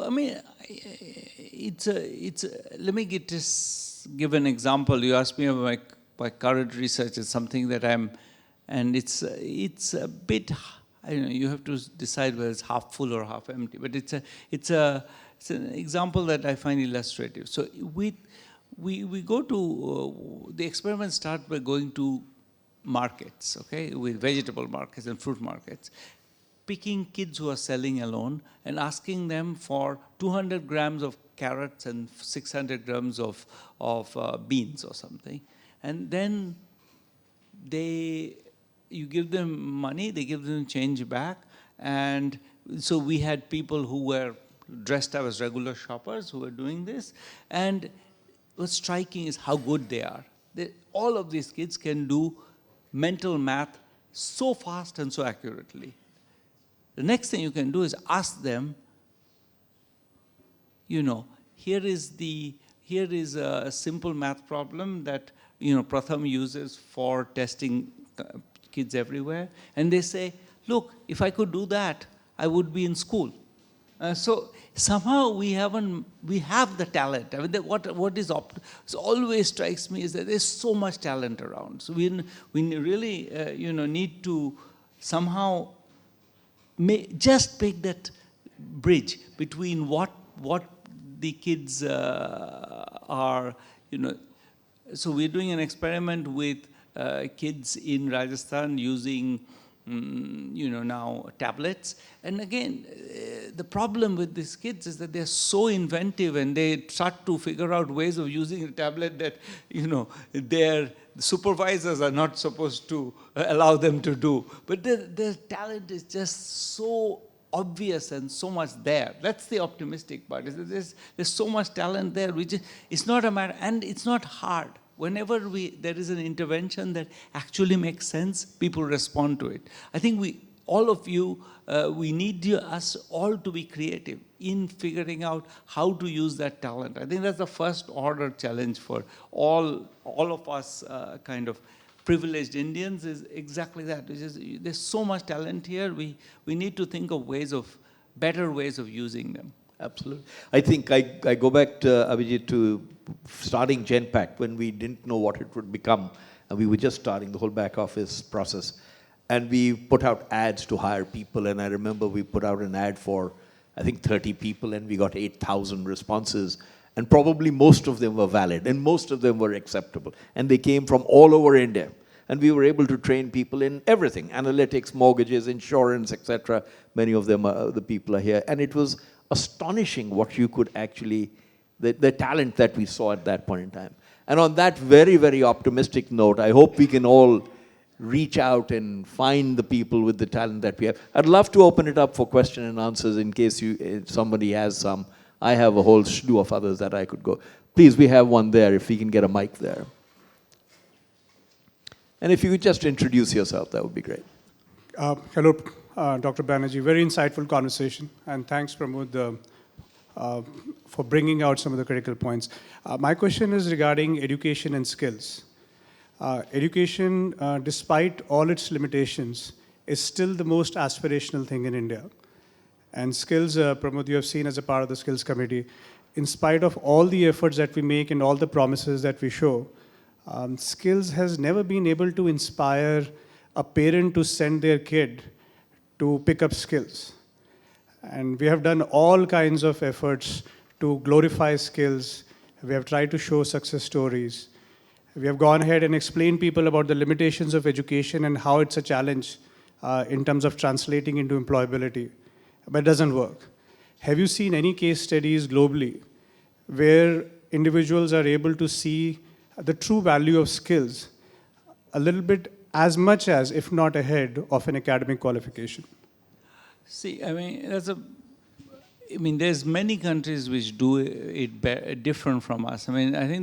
let me give an example. You asked me about my current research. It's something that and it's a bit, you have to decide whether it's half full or half empty, but it's an example that I find illustrative. So we go to, the experiments start by going to markets, okay, with vegetable markets and fruit markets, picking kids who are selling alone and asking them for 200 grams of carrots and 600 grams of beans or something. And then you give them money, they give them change back. And so we had people who were dressed up as regular shoppers who were doing this. And what's striking is how good they are. All of these kids can do mental math so fast and so accurately. The next thing you can do is ask them, here is a simple math problem that, Pratham uses for testing kids everywhere. And they say, look, if I could do that, I would be in school. So somehow we have the talent. I mean, so always strikes me is that there's so much talent around. So we really, need to somehow just make that bridge between what the kids are, So we're doing an experiment with kids in Rajasthan using now tablets. And again, the problem with these kids is that they're so inventive and they start to figure out ways of using a tablet that, their supervisors are not supposed to allow them to do. But their talent is just so obvious and so much there. That's the optimistic part. Is that there's so much talent there. It's not a matter, and it's not hard. Whenever there is an intervention that actually makes sense, people respond to it. I think all of you, we need us all to be creative in figuring out how to use that talent. I think that's the first order challenge for all of us kind of privileged Indians, is exactly that. There's so much talent here, we need to think of better ways of using them. Absolutely. I think I go back to Abhijit to starting Genpact when we didn't know what it would become, and we were just starting the whole back office process. And we put out ads to hire people, and I remember we put out an ad for, I think, 30 people, and we got 8,000 responses. And probably most of them were valid, and most of them were acceptable. And they came from all over India. And we were able to train people in everything, analytics, mortgages, insurance, etc. Many of them, the people are here. And it was astonishing what you could actually, the talent that we saw at that point in time. And on that very, very optimistic note, I hope we can all reach out and find the people with the talent that we have. I'd love to open it up for question and answers in case somebody has some. I have a whole slew of others that I could go. Please, we have one there, if we can get a mic there. And if you could just introduce yourself, that would be great. Hello, Dr. Banerjee. Very insightful conversation. And thanks, Pramod, for bringing out some of the critical points. My question is regarding education and skills. Education, despite all its limitations, is still the most aspirational thing in India. And skills, Pramod, you have seen as a part of the skills committee, in spite of all the efforts that we make and all the promises that we show, skills has never been able to inspire a parent to send their kid to pick up skills. And we have done all kinds of efforts to glorify skills. We have tried to show success stories. We have gone ahead and explained people about the limitations of education and how it's a challenge in terms of translating into employability. But it doesn't work. Have you seen any case studies globally where individuals are able to see the true value of skills a little bit as much as, if not ahead, of an academic qualification? See, I mean, there's many countries which do it different from us. I mean, I think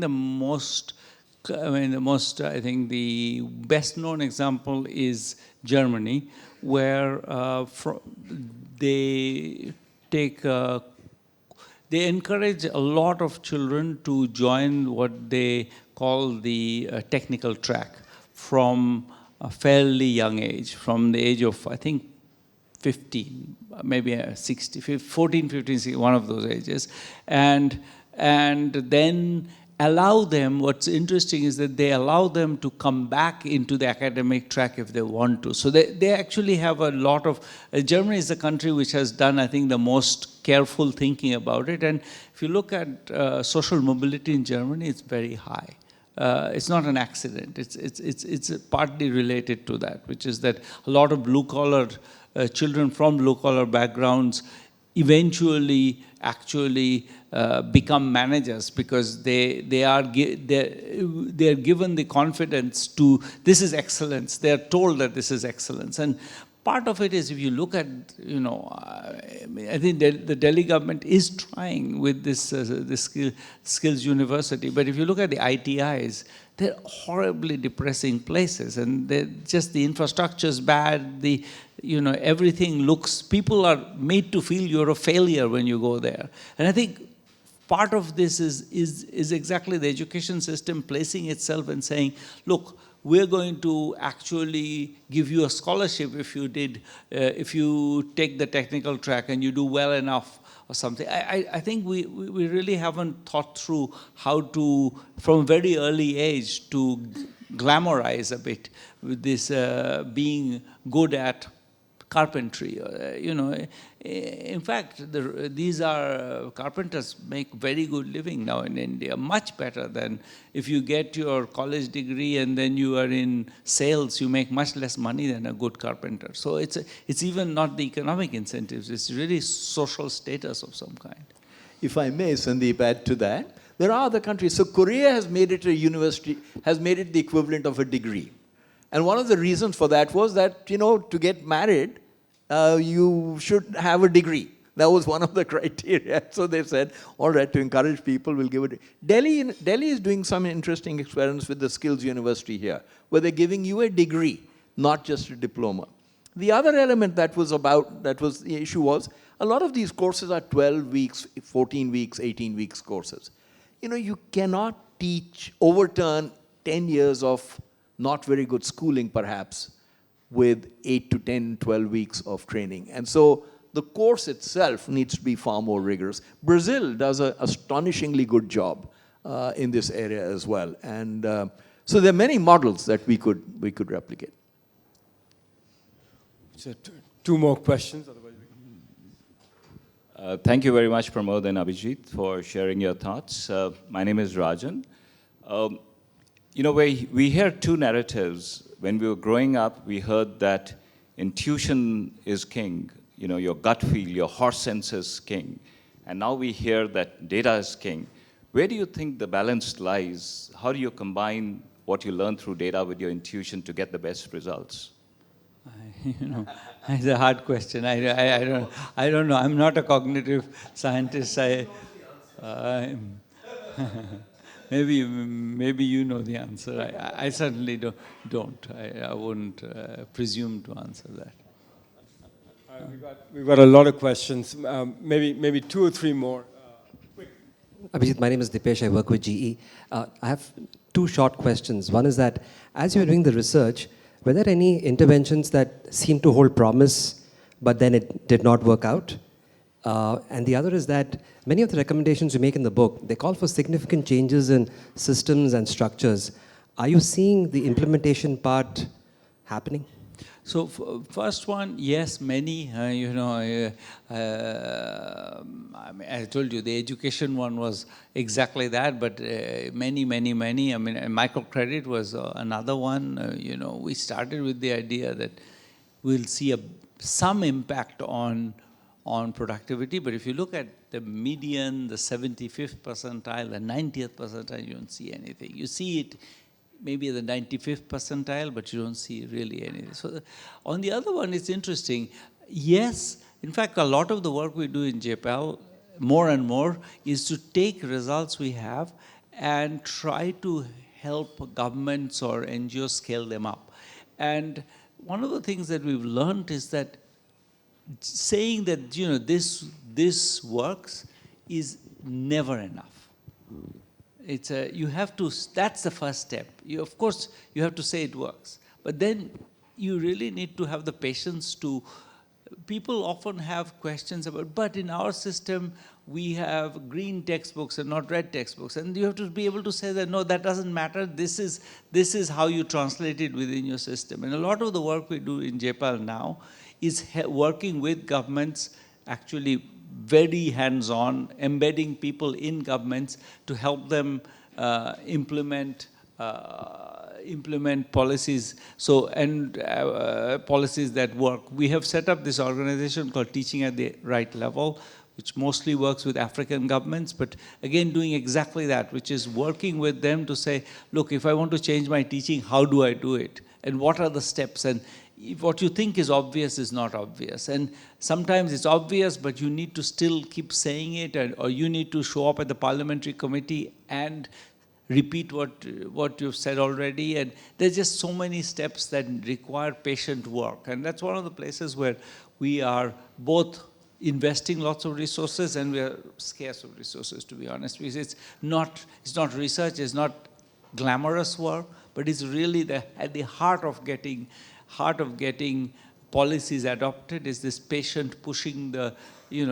the best known example is Germany, where they encourage a lot of children to join what they call the technical track from a fairly young age, from the age of, I think, 15, maybe 16, 14, 15, 16, one of those ages. And then allow them, what's interesting is that they allow them to come back into the academic track if they want to. So they actually have a lot of, Germany is the country which has done, I think, the most careful thinking about it. And if you look at social mobility in Germany, it's very high. It's not an accident. It's partly related to that, which is that a lot of blue-collar children from blue-collar backgrounds eventually actually become managers because they are given the confidence to, this is excellence. They are told that this is excellence. And part of it is, if you look at, I think the Delhi government is trying with this skills university, but if you look at the ITIs, they're horribly depressing places, and just the infrastructure is bad. Everything looks, people are made to feel you're a failure when you go there. And I think part of this is exactly the education system placing itself and saying, look, we're going to actually give you a scholarship if you take the technical track and you do well enough or something. I think we really haven't thought through how to, from a very early age, to glamorize a bit with this being good at carpentry. In fact, these are carpenters make very good living now in India, much better than if you get your college degree and then you are in sales, you make much less money than a good carpenter. So it's even not the economic incentives, it's really social status of some kind. If I may, Sandeep, add to that, there are other countries. So Korea has made it a university, has made it the equivalent of a degree. And one of the reasons for that was that, to get married, you should have a degree. That was one of the criteria. So they said, all right, to encourage people, we'll give it. Delhi is doing some interesting experiments with the Skills University here, where they're giving you a degree, not just a diploma. The other element that was the issue was, a lot of these courses are 12 weeks, 14 weeks, 18 weeks courses. You cannot overturn 10 years of not very good schooling, perhaps, with 8 to 10, 12 weeks of training. And so the course itself needs to be far more rigorous. Brazil does an astonishingly good job in this area as well. And so there are many models that we could replicate. So two more questions. Otherwise thank you very much, Pramod and Abhijit, for sharing your thoughts. My name is Rajan. We hear two narratives. When we were growing up, we heard that intuition is king. Your gut feel, your horse sense is king. And now we hear that data is king. Where do you think the balance lies? How do you combine what you learn through data with your intuition to get the best results? It's a hard question. I don't know. I'm not a cognitive scientist. Maybe you know the answer. I certainly don't. I wouldn't presume to answer that. We've got a lot of questions. Maybe two or three more. Abhijit, my name is Dipesh. I work with GE. I have two short questions. One is that as you were doing the research, were there any interventions that seemed to hold promise, but then it did not work out? And the other is that many of the recommendations you make in the book, they call for significant changes in systems and structures. Are you seeing the implementation part happening? So first one, yes, many. I told you the education one was exactly that, but many. I mean, microcredit was another one. We started with the idea that we'll see some impact on productivity, but if you look at the median, the 75th percentile, the 90th percentile, you don't see anything. You see it maybe the 95th percentile, but you don't see really anything. So on the other one, it's interesting. Yes, in fact, a lot of the work we do in JPAL, more and more, is to take results we have and try to help governments or NGOs scale them up. And one of the things that we've learned is that saying that, this works is never enough. You have to, that's the first step. Of course, you have to say it works. But then you really need to have the patience to, people often have questions about, but in our system, we have green textbooks and not red textbooks. And you have to be able to say that, no, that doesn't matter. This is how you translate it within your system. And a lot of the work we do in JPAL now is working with governments, actually very hands-on, embedding people in governments to help them implement policies. Policies that work. We have set up this organization called Teaching at the Right Level, which mostly works with African governments, but again doing exactly that, which is working with them to say, look, if I want to change my teaching, how do I do it? And what are the steps? And what you think is obvious is not obvious. And sometimes it's obvious, but you need to still keep saying it, or you need to show up at the parliamentary committee and repeat what you've said already. And there's just so many steps that require patient work. And that's one of the places where we are both investing lots of resources and we are scarce of resources, to be honest. Because it's not research, it's not glamorous work, but it's really at the heart of getting policies adopted is this patient pushing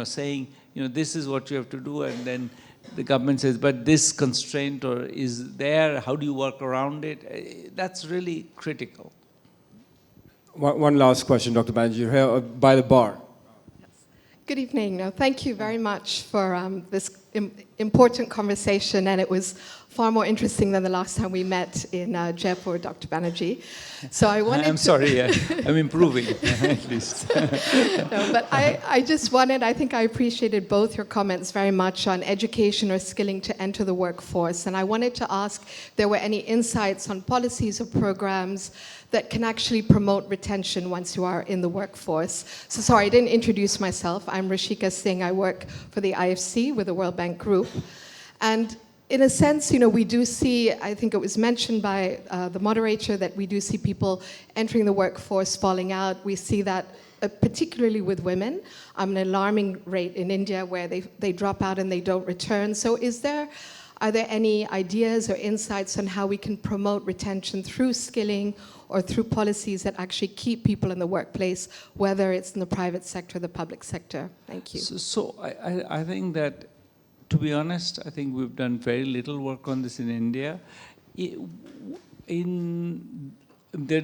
saying, this is what you have to do, and then the government says, but this constraint is there, how do you work around it? That's really critical. One last question, Dr. Banerjee. You're here by the bar. Good evening. No, thank you very much for this important conversation, and it was far more interesting than the last time we met in Jaipur, Dr. Banerjee. So I'm sorry, I'm improving, at least. No, but I think I appreciated both your comments very much on education or skilling to enter the workforce, and I wanted to ask if there were any insights on policies or programs that can actually promote retention once you are in the workforce. So sorry, I didn't introduce myself. I'm Rashika Singh. I work for the IFC with the World Bank Group. And in a sense, we do see, I think it was mentioned by the moderator, that we do see people entering the workforce falling out. We see that particularly with women, an alarming rate in India where they drop out and they don't return. So are there any ideas or insights on how we can promote retention through skilling or through policies that actually keep people in the workplace, whether it's in the private sector or the public sector? Thank you. So I think that, to be honest, I think we've done very little work on this in India. There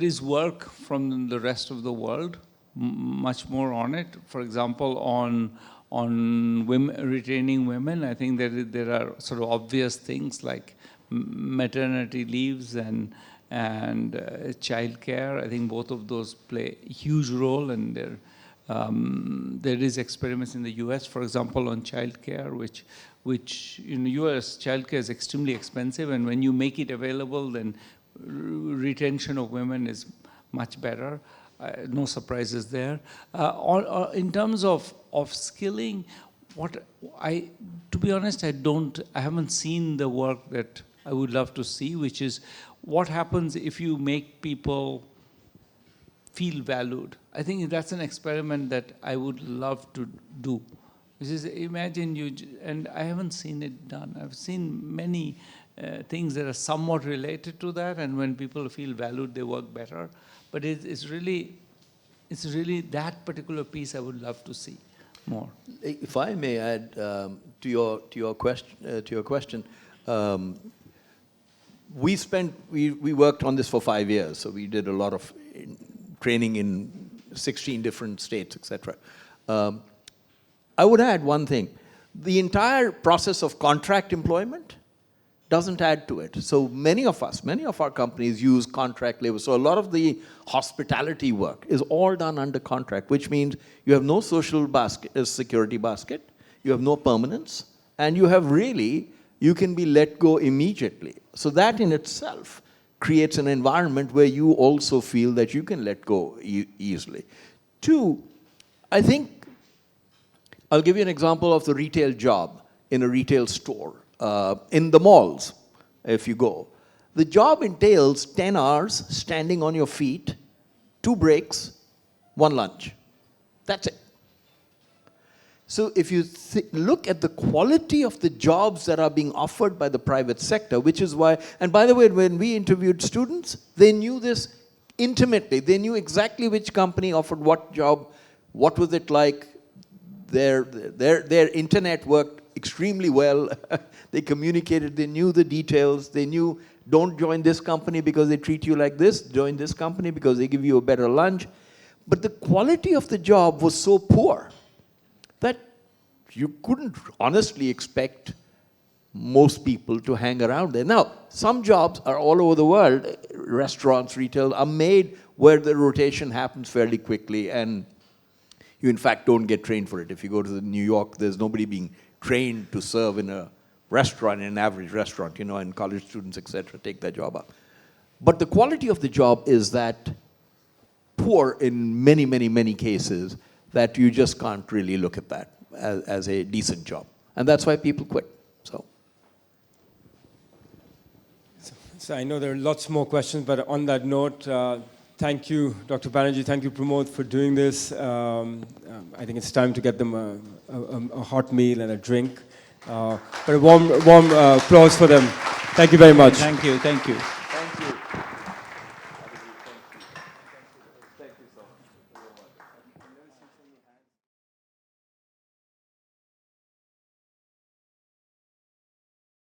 is work from the rest of the world, much more on it. For example, on women, retaining women, I think there are sort of obvious things like maternity leaves and childcare. I think both of those play a huge role, and there is experiments in the US, for example, on childcare, which in the US, childcare is extremely expensive, and when you make it available, then retention of women is much better. No surprises there. In terms of skilling, to be honest, I haven't seen the work that I would love to see, which is what happens if you make people feel valued. I think that's an experiment that I would love to do. Which is, imagine and I haven't seen it done. I've seen many things that are somewhat related to that, and when people feel valued, they work better. But it's really that particular piece I would love to see more. If I may add to your question, we worked on this for 5 years, so we did a lot of training in 16 different states, etc. I would add one thing: the entire process of contract employment doesn't add to it. So many of our companies use contract labor. So a lot of the hospitality work is all done under contract, which means you have no social security basket, you have no permanence, and you can be let go immediately. So that in itself creates an environment where you also feel that you can let go easily. Two, I think, I'll give you an example of the retail job in a retail store. In the malls, if you go, the job entails 10 hours standing on your feet, 2 breaks, 1 lunch. That's it. So if you look at the quality of the jobs that are being offered by the private sector, which is why, and by the way, when we interviewed students, they knew this intimately. They knew exactly which company offered what job, what was it like. Their internet worked extremely well. They communicated, they knew the details, they knew, don't join this company because they treat you like this, join this company because they give you a better lunch. But the quality of the job was so poor that you couldn't honestly expect most people to hang around there. Now, some jobs are all over the world, restaurants, retail, are made where the rotation happens fairly quickly, and you in fact don't get trained for it. If you go to New York, there's nobody being trained to serve in a restaurant, in an average restaurant, and college students, etc., take that job up. But the quality of the job is that poor in many, many, many cases that you just can't really look at that as a decent job. And that's why people quit. So I know there are lots more questions, but on that note, thank you, Dr. Banerjee, thank you, Pramod, for doing this. I think it's time to get them a hot meal and a drink. But a warm applause for them. Thank you very much. Thank you.